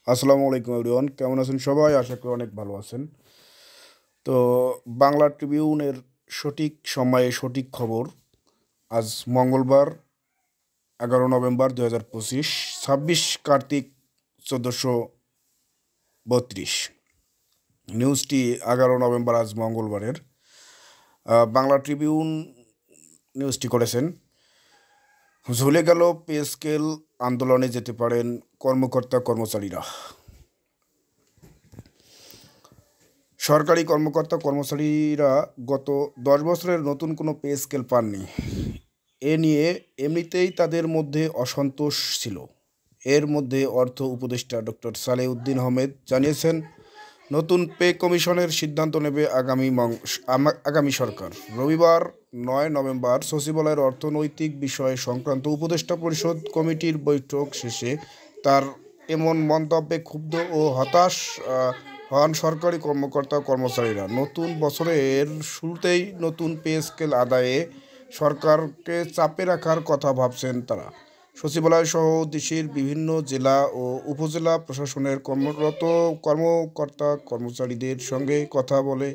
আসসালামু আলাইকুম এভরিওয়ান, কেমন আছেন সবাই? আশা করি অনেক ভালো আছেন। তো বাংলা ট্রিবিউনের সঠিক সময়ে সঠিক খবর। আজ মঙ্গলবার 11 নভেম্বর 2025, 26 কার্তিক 1432। নিউজটি 11 নভেম্বর আজ মঙ্গলবারের। বাংলা ট্রিবিউন নিউজটি করেছেন, ঝুলে গেল পে স্কেল, আন্দোলনে যেতে পারেন কর্মকর্তা কর্মচারীরা। সরকারি কর্মকর্তা কর্মচারীরা গত 10 বছরের নতুন কোনো পে স্কেল পাননি। এ নিয়ে এমনিতেই তাদের মধ্যে অসন্তোষ ছিল। এর মধ্যে অর্থ উপদেষ্টা ডক্টর সালেউদ্দিন আহমেদ জানিয়েছেন, নতুন পে কমিশনের সিদ্ধান্ত নেবে আগামী সরকার। রবিবার 9 নভেম্বর সচিবালয়ের অর্থনৈতিক বিষয় সংক্রান্ত উপদেষ্টা পরিষদ কমিটির বৈঠক শেষে তার এমন মন্তব্যে ক্ষুব্ধ ও হতাশ হন সরকারি কর্মকর্তা কর্মচারীরা। নতুন বছরের শুরুতেই নতুন পে স্কেল আদায়ে সরকারকে চাপে রাখার কথা ভাবছেন তারা। সচিবালয় সহ দেশের বিভিন্ন জেলা ও উপজেলা প্রশাসনের কর্মরত কর্মকর্তা কর্মচারীদের সঙ্গে কথা বলে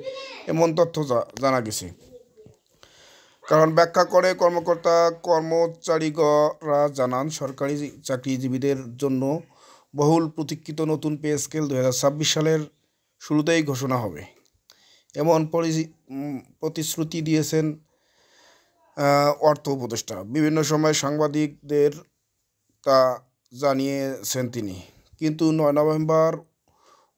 এমন তথ্য জানা গেছে। কারণ ব্যাখ্যা করে কর্মকর্তা কর্মচারীরা জানান, সরকারি চাকরিজীবীদের জন্য বহুল প্রতীক্ষিত নতুন পে স্কেল 2026 সালের শুরুতেই ঘোষণা হবে, এমন প্রতিশ্রুতি দিয়েছেন অর্থ উপদেষ্টা। বিভিন্ন সময় সাংবাদিকদের তা জানিয়েছেন তিনি। কিন্তু 9 নভেম্বর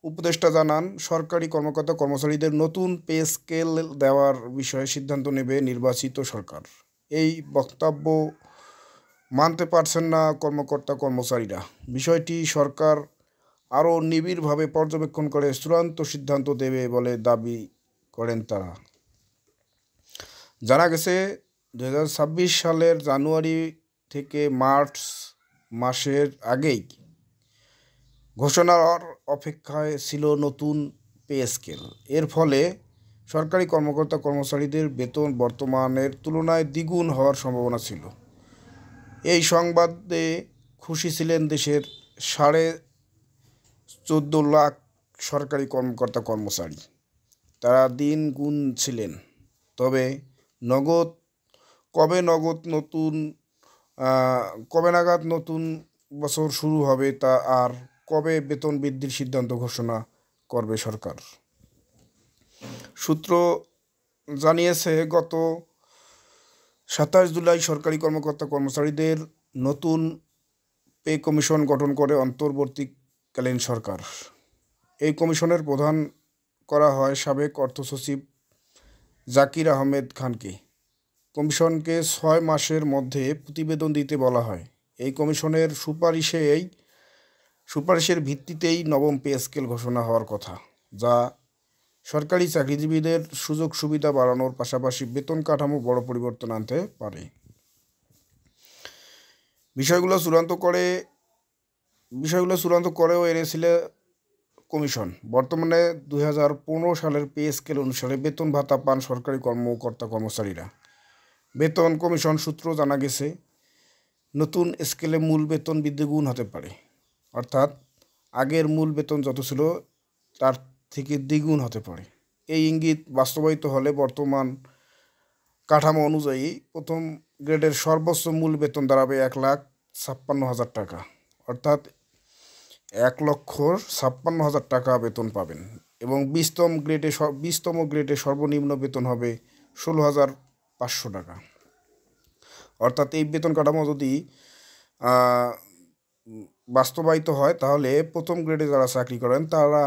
উপদেষ্টা জানান, সরকারি কর্মকর্তা কর্মচারীদের নতুন পে স্কেল দেওয়ার বিষয়ে সিদ্ধান্ত নেবে নির্বাচিত সরকার। এই বক্তব্য মানতে পারছেন না কর্মকর্তা কর্মচারীরা। বিষয়টি সরকার আরও নিবিড়ভাবে পর্যবেক্ষণ করে চূড়ান্ত সিদ্ধান্ত দেবে বলে দাবি করেন তারা। জানা গেছে, 2026 সালের জানুয়ারি থেকে মার্চ মাসের আগেই ঘোষণার অপেক্ষায় ছিল নতুন পে স্কেল। এর ফলে সরকারি কর্মকর্তা কর্মচারীদের বেতন বর্তমানের তুলনায় দ্বিগুণ হওয়ার সম্ভাবনা ছিল। এই সংবাদে খুশি ছিলেন দেশের 14.5 লাখ সরকারি কর্মকর্তা কর্মচারী। তারা দিন গুনছিলেন, তবে নগদ কবে নাগাদ নতুন বছর শুরু হবে তা আর কবে বেতন বৃদ্ধির সিদ্ধান্ত ঘোষণা করবে সরকার। সূত্র জানিয়েছে, গত 27 জুলাই সরকারি কর্মকর্তা কর্মচারীদের নতুন পে কমিশন গঠন করে অন্তর্বর্তীকালীন সরকার। এই কমিশনের প্রধান করা হয় সাবেক অর্থ সচিব জাকির আহমেদ খানকে। কমিশনকে 6 মাসের মধ্যে প্রতিবেদন দিতে বলা হয়। এই কমিশনের সুপারিশের ভিত্তিতেই নবম পে স্কেল ঘোষণা হওয়ার কথা, যা সরকারি চাকরিজীবীদের সুযোগ সুবিধা বাড়ানোর পাশাপাশি বেতন কাঠামো বড় পরিবর্তন আনতে পারে। বিষয়গুলো চূড়ান্ত করেও এনেছিল কমিশন। বর্তমানে 2015 সালের পে স্কেল অনুসারে বেতন ভাতা পান সরকারি কর্মকর্তা কর্মচারীরা। বেতন কমিশন সূত্র জানা গেছে, নতুন স্কেলে মূল বেতন দ্বিগুণ হতে পারে, অর্থাৎ আগের মূল বেতন যত ছিল তার থেকে দ্বিগুণ হতে পারে। এই ইঙ্গিত বাস্তবায়িত হলে বর্তমান কাঠামো অনুযায়ী প্রথম গ্রেডের সর্বোচ্চ মূল বেতন দাঁড়াবে 1,56,000 টাকা, অর্থাৎ 1,56,000 টাকা বেতন পাবেন, এবং 20তম গ্রেডে সর্বনিম্ন বেতন হবে 16,500 টাকা। অর্থাৎ এই বেতন কাঠামো যদি বাস্তবায়িত হয়, তাহলে প্রথম গ্রেডে যারা চাকরি করেন তারা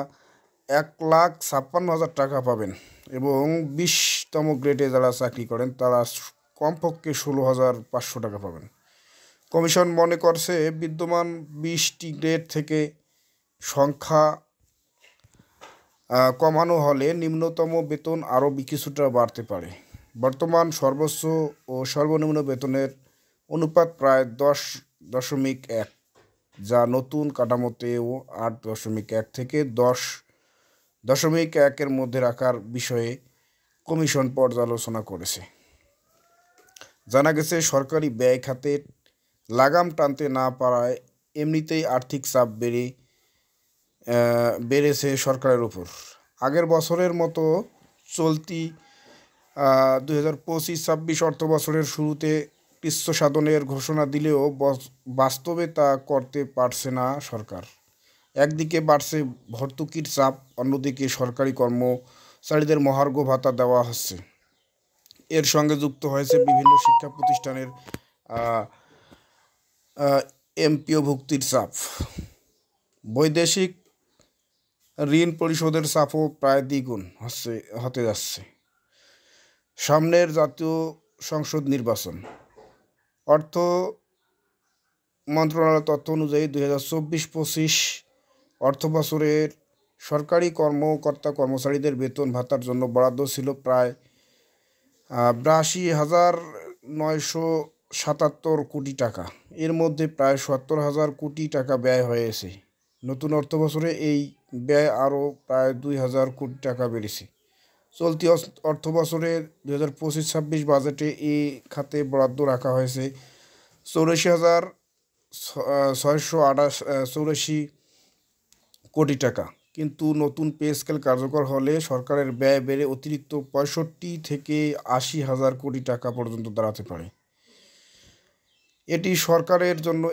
1,56,000 টাকা পাবেন, এবং 20তম গ্রেডে যারা চাকরি করেন তারা কমপক্ষে 16,500 টাকা পাবেন। কমিশন মনে করছে, বিদ্যমান 20টি গ্রেড থেকে সংখ্যা কমানো হলে নিম্নতম বেতন আরও কিছুটা বাড়তে পারে। বর্তমান সর্বোচ্চ ও সর্বনিম্ন বেতনের অনুপাত প্রায় 10.1, যা নতুন কাঠামোতেও 8.1 থেকে 10.1 মধ্যে রাখার বিষয়ে কমিশন পর্যালোচনা করেছে। জানা গেছে, সরকারি ব্যয় খাতে লাগাম টানতে না পারায় এমনিতেই আর্থিক চাপ বেড়ে বেড়েছে সরকারের উপর। আগের বছরের মতো চলতি 2025-26 অর্থ বছরের শুরুতে কৃচ্ছ সাধনের ঘোষণা দিলেও বাস্তবে তা করতে পারছে না সরকার। একদিকে বাড়ছে ভর্তুকির চাপ, অন্যদিকে সরকারি কর্মচারীদের মহার্ঘ ভাতা দেওয়া হচ্ছে। এর সঙ্গে যুক্ত হয়েছে বিভিন্ন শিক্ষা প্রতিষ্ঠানের এমপিও ভুক্তির চাপ। বৈদেশিক ঋণ পরিশোধের চাপও প্রায় দ্বিগুণ হতে যাচ্ছে। সামনের জাতীয় সংসদ নির্বাচন। অর্থ মন্ত্রণালয়ের তথ্য অনুযায়ী 2024-25 অর্থ বছরের সরকারি কর্মচারীদের বেতন ভাতার জন্য বরাদ্দ ছিল প্রায় 82,977 কোটি টাকা। এর মধ্যে প্রায় 70,000 কোটি টাকা ব্যয় হয়েছে। নতুন অর্থ বছরে এই ব্যয় আরও প্রায় 2,000 কোটি টাকা বেড়েছে। চলতি অর্থ বছরে 2025-26 বাজেটে এই খাতে বরাদ্দ রাখা হয়েছে 84,684 কোটি টাকা। কিন্তু নতুন পে স্কেল কার্যকর হলে সরকারের ব্যয় বেড়ে অতিরিক্ত 65 থেকে 80,000 কোটি টাকা পর্যন্ত দাঁড়াতে পারে। এটি সরকারের জন্য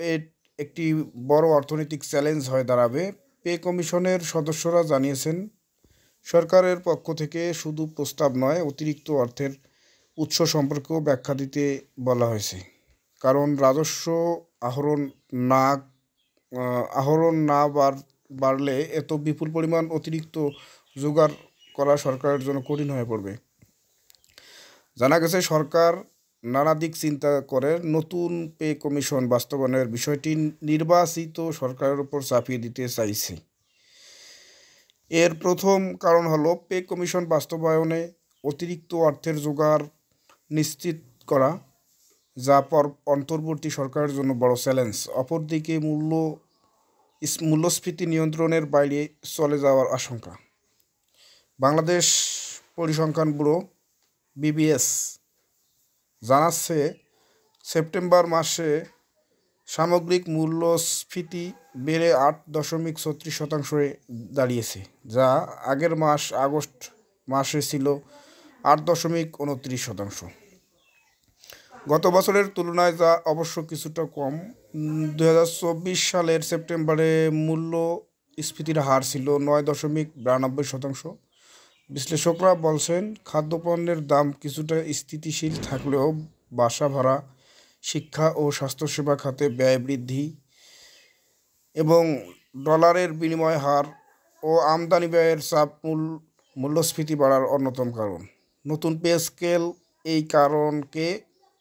একটি বড় অর্থনৈতিক চ্যালেঞ্জ হয়ে দাঁড়াবে। পে কমিশনের সদস্যরা জানিয়েছেন, সরকারের পক্ষ থেকে শুধু প্রস্তাব নয়, অতিরিক্ত অর্থের উৎস সম্পর্কেও ব্যাখ্যা দিতে বলা হয়েছে। কারণ রাজস্ব আহরণ না বাড়লে এত বিপুল পরিমাণ অতিরিক্ত জোগাড় করা সরকারের জন্য কঠিন হয়ে পড়বে। জানা গেছে, সরকার নানা দিক চিন্তা করে নতুন পে কমিশন বাস্তবায়নের বিষয়টি নির্বাচিত সরকারের উপর চাপিয়ে দিতে চাইছে। এর প্রথম কারণ হলো পে কমিশন বাস্তবায়নে অতিরিক্ত অর্থের জোগাড় নিশ্চিত করা, যা অন্তর্বর্তী সরকারের জন্য বড় চ্যালেঞ্জ। অপরদিকে মূল্যস্ফীতি নিয়ন্ত্রণের বাইরে চলে যাওয়ার আশঙ্কা। বাংলাদেশ পরিসংখ্যান ব্যুরো BBS জানাচ্ছে, সেপ্টেম্বর মাসে সামগ্রিক মূল্যস্ফীতি বেড়ে 8.36% দাঁড়িয়েছে, যা আগের মাস আগস্ট মাসে ছিল 8.29%। গত বছরের তুলনায় যা অবশ্য কিছুটা কম। 2024 সালের সেপ্টেম্বরে মূল্যস্ফীতির হার ছিল 9.92%। বিশ্লেষকরা বলছেন, খাদ্যপণ্যের দাম কিছুটা স্থিতিশীল থাকলেও বাসা ভাড়া, শিক্ষা ও স্বাস্থ্যসেবা খাতে ব্যয় বৃদ্ধি এবং ডলারের বিনিময় হার ও আমদানি ব্যয়ের চাপ মূল্যস্ফীতি বাড়ার অন্যতম কারণ। নতুন পে স্কেল এই কারণকে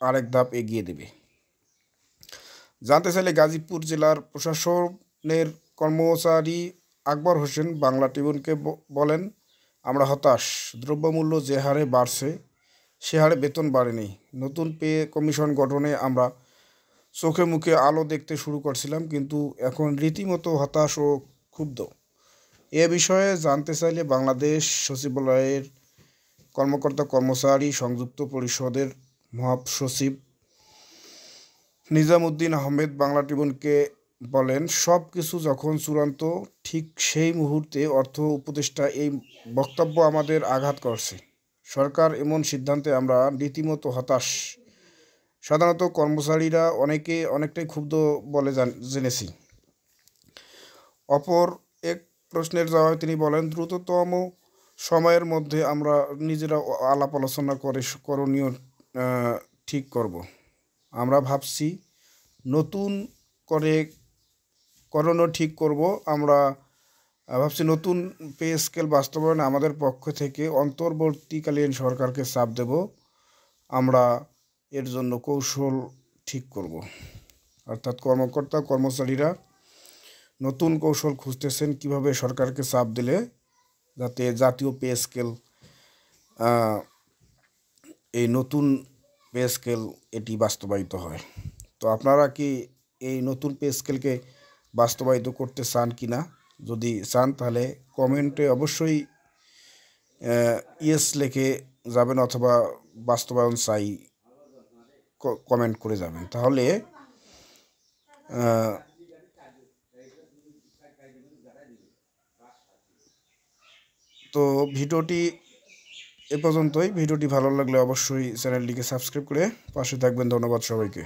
আরেক ধাপ এগিয়ে দেবে। জানতে চাইলে গাজীপুর জেলার প্রশাসনের কর্মচারী আকবর হোসেন বাংলা ট্রিবিউনকে বলেন, আমরা হতাশ। দ্রব্যমূল্য যে হারে বাড়ছে সে হারে বেতন বাড়েনি। নতুন পে কমিশন গঠনে আমরা চোখে মুখে আলো দেখতে শুরু করছিলাম, কিন্তু এখন রীতিমতো হতাশ ও ক্ষুব্ধ। এ বিষয়ে জানতে চাইলে বাংলাদেশ সচিবালয়ের কর্মচারী সংযুক্ত পরিষদের মহাসচিব নিজামুদ্দিন আহমেদ বাংলা ট্রিবিউনকে বলেন, সব কিছু যখন চূড়ান্ত, ঠিক সেই মুহূর্তে অর্থ উপদেষ্টা এই বক্তব্য আমাদের আঘাত করছে। সরকার এমন সিদ্ধান্তে আমরা রীতিমতো হতাশ। সাধারণত কর্মচারীরা অনেকটাই ক্ষুব্ধ বলে জেনেছি। অপর এক প্রশ্নের জবাবে তিনি বলেন, দ্রুততম সময়ের মধ্যে আমরা নিজেরা আলাপ আলোচনা করে করণীয় ঠিক করব। আমরা ভাবছি নতুন করে করণীয় ঠিক করব। আমরা ভাবছি নতুন পে স্কেল বাস্তবায়নে আমাদের পক্ষ থেকে অন্তর্বর্তীকালীন সরকারকে চাপ দেব। আমরা এর জন্য কৌশল ঠিক করব। অর্থাৎ কর্মচারীরা নতুন কৌশল খুঁজতেছেন কিভাবে সরকারকে চাপ দিলে যাতে জাতীয় পে স্কেল, এই নতুন পে স্কেল এটি বাস্তবায়িত হয়। তো আপনারা কি এই নতুন পে স্কেলকে বাস্তবায়িত করতে চান কি না? যদি চান তাহলে কমেন্টে অবশ্যই ইয়েস লিখে যাবেন, অথবা বাস্তবায়ন চাই কমেন্ট করে যাবেন। তাহলে তো ভিডিওটি এ পর্যন্তই। ভিডিওটি ভালো লাগলে অবশ্যই চ্যানেলটিকে সাবস্ক্রাইব করে পাশে থাকবেন। ধন্যবাদ সবাইকে।